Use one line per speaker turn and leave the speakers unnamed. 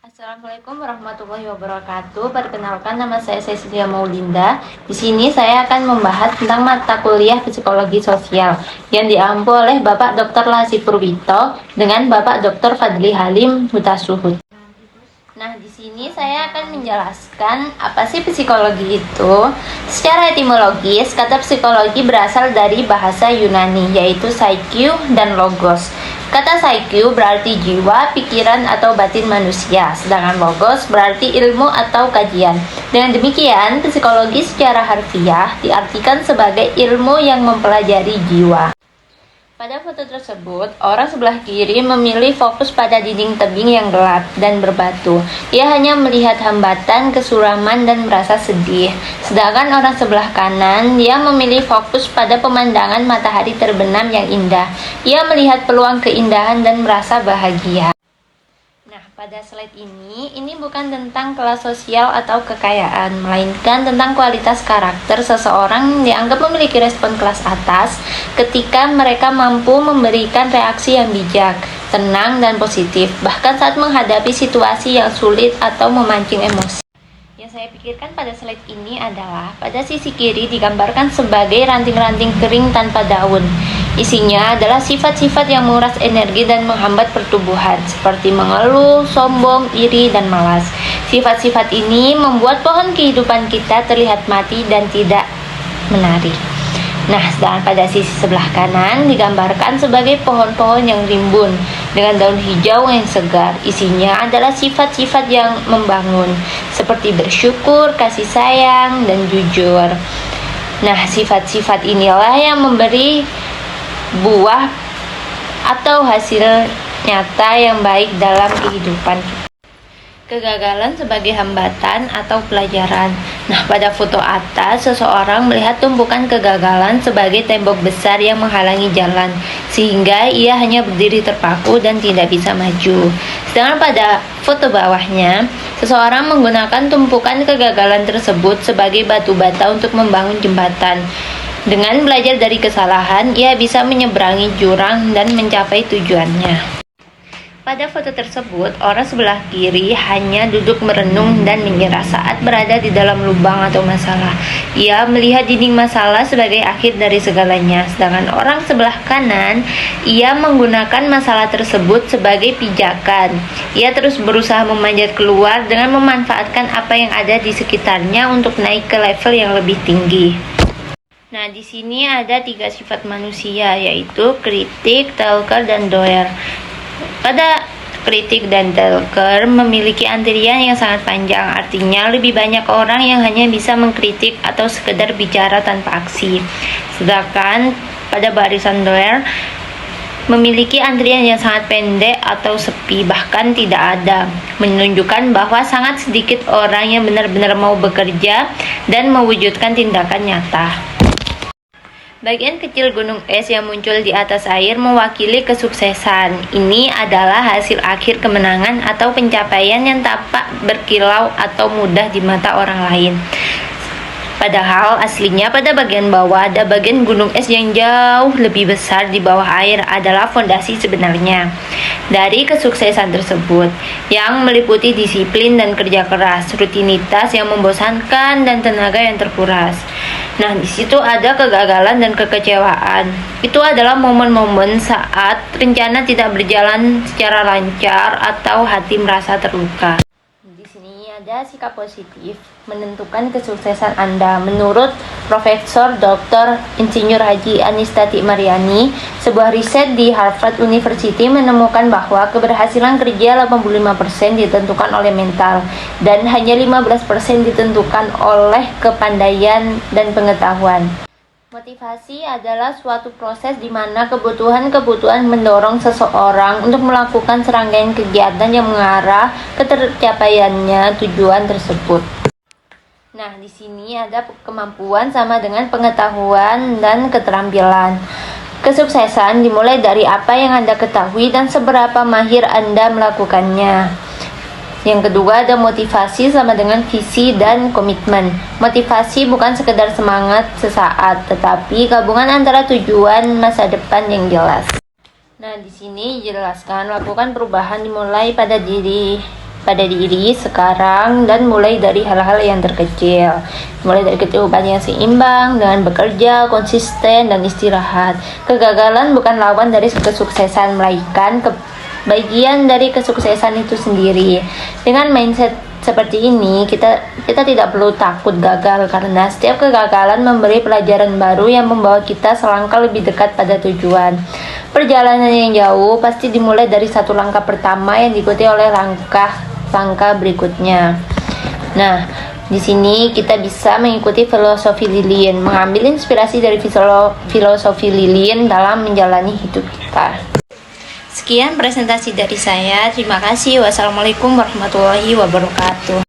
Assalamualaikum warahmatullahi wabarakatuh. Perkenalkan, nama saya Cecilia Maulinda. Di sini saya akan membahas tentang mata kuliah Psikologi Sosial yang diampu oleh Bapak Dr. Lahsi Purwito dengan Bapak Dr. Fadli Halim Hutasuhud. Nah, di sini saya akan menjelaskan apa sih psikologi itu. Secara etimologis, kata psikologi berasal dari bahasa Yunani, yaitu psyche dan logos. Kata psyche berarti jiwa, pikiran, atau batin manusia, sedangkan logos berarti ilmu atau kajian. Dengan demikian, psikologi secara harfiah diartikan sebagai ilmu yang mempelajari jiwa. Pada foto tersebut, orang sebelah kiri memilih fokus pada dinding tebing yang gelap dan berbatu. Ia hanya melihat hambatan, kesuraman, dan merasa sedih. Sedangkan orang sebelah kanan, dia memilih fokus pada pemandangan matahari terbenam yang indah. Ia melihat peluang keindahan dan merasa bahagia. Nah, pada slide ini bukan tentang kelas sosial atau kekayaan, melainkan tentang kualitas karakter seseorang yang dianggap memiliki respon kelas atas ketika mereka mampu memberikan reaksi yang bijak, tenang, dan positif, bahkan saat menghadapi situasi yang sulit atau memancing emosi. Yang saya pikirkan pada slide ini adalah pada sisi kiri digambarkan sebagai ranting-ranting kering tanpa daun. Isinya adalah sifat-sifat yang menguras energi dan menghambat pertumbuhan, seperti mengeluh, sombong, iri, dan malas. Sifat-sifat ini membuat pohon kehidupan kita terlihat mati dan tidak menarik. Nah, sedangkan pada sisi sebelah kanan digambarkan sebagai pohon-pohon yang rimbun dengan daun hijau yang segar. Isinya adalah sifat-sifat yang membangun, seperti bersyukur, kasih sayang, dan jujur. Nah, sifat-sifat inilah yang memberi buah atau hasil nyata yang baik dalam kehidupan kita. Kegagalan sebagai hambatan atau pelajaran. Nah, pada foto atas, seseorang melihat tumpukan kegagalan sebagai tembok besar yang menghalangi jalan, sehingga ia hanya berdiri terpaku dan tidak bisa maju. Sedangkan pada foto bawahnya, seseorang menggunakan tumpukan kegagalan tersebut sebagai batu bata untuk membangun jembatan. Dengan belajar dari kesalahan, ia bisa menyeberangi jurang dan mencapai tujuannya. Pada foto tersebut, orang sebelah kiri hanya duduk merenung dan menyerah saat berada di dalam lubang atau masalah. Ia melihat dinding masalah sebagai akhir dari segalanya. Sedangkan orang sebelah kanan, ia menggunakan masalah tersebut sebagai pijakan. Ia terus berusaha memanjat keluar dengan memanfaatkan apa yang ada di sekitarnya untuk naik ke level yang lebih tinggi. Nah, di sini ada 3 sifat manusia, yaitu kritik, talker, dan doer. Pada kritik dan talker memiliki antrian yang sangat panjang, artinya lebih banyak orang yang hanya bisa mengkritik atau sekedar bicara tanpa aksi. Sedangkan pada barisan doer memiliki antrian yang sangat pendek atau sepi, bahkan tidak ada, menunjukkan bahwa sangat sedikit orang yang benar-benar mau bekerja dan mewujudkan tindakan nyata. Bagian kecil gunung es yang muncul di atas air mewakili kesuksesan. Ini adalah hasil akhir kemenangan atau pencapaian yang tampak berkilau atau mudah di mata orang lain. Padahal aslinya pada bagian bawah ada bagian gunung es yang jauh lebih besar di bawah air adalah fondasi sebenarnya dari kesuksesan tersebut, yang meliputi disiplin dan kerja keras, rutinitas yang membosankan, dan tenaga yang terkuras. Nah, di situ ada kegagalan dan kekecewaan. Itu adalah momen-momen saat rencana tidak berjalan secara lancar atau hati merasa terluka. Di sini ada sikap positif menentukan kesuksesan Anda. Menurut Profesor Dr. Insinyur Haji Anistati Mariani, sebuah riset di Harvard University menemukan bahwa keberhasilan kerja 85% ditentukan oleh mental dan hanya 15% ditentukan oleh kepandaian dan pengetahuan. Motivasi adalah suatu proses di mana kebutuhan mendorong seseorang untuk melakukan serangkaian kegiatan yang mengarah ke tercapaiannya tujuan tersebut. Nah, di sini ada kemampuan sama dengan pengetahuan dan keterampilan. Kesuksesan dimulai dari apa yang Anda ketahui dan seberapa mahir Anda melakukannya. Yang kedua ada motivasi sama dengan visi dan komitmen. Motivasi bukan sekedar semangat sesaat, tetapi gabungan antara tujuan masa depan yang jelas. Nah, di sini dijelaskan lakukan perubahan dimulai pada diri pada diri sekarang dan mulai dari hal-hal yang terkecil. Mulai dari kehidupan yang seimbang dengan bekerja, konsisten, dan istirahat. Kegagalan bukan lawan dari kesuksesan, melainkan bagian dari kesuksesan itu sendiri. Dengan mindset seperti ini, kita tidak perlu takut gagal karena setiap kegagalan memberi pelajaran baru yang membawa kita selangkah lebih dekat pada tujuan. Perjalanan yang jauh pasti dimulai dari satu langkah pertama yang diikuti oleh langkah berikutnya. Nah, di sini kita bisa mengikuti filosofi Lilin, mengambil inspirasi dari filosofi Lilin dalam menjalani hidup kita. Sekian presentasi dari saya. Terima kasih. Wassalamualaikum warahmatullahi wabarakatuh.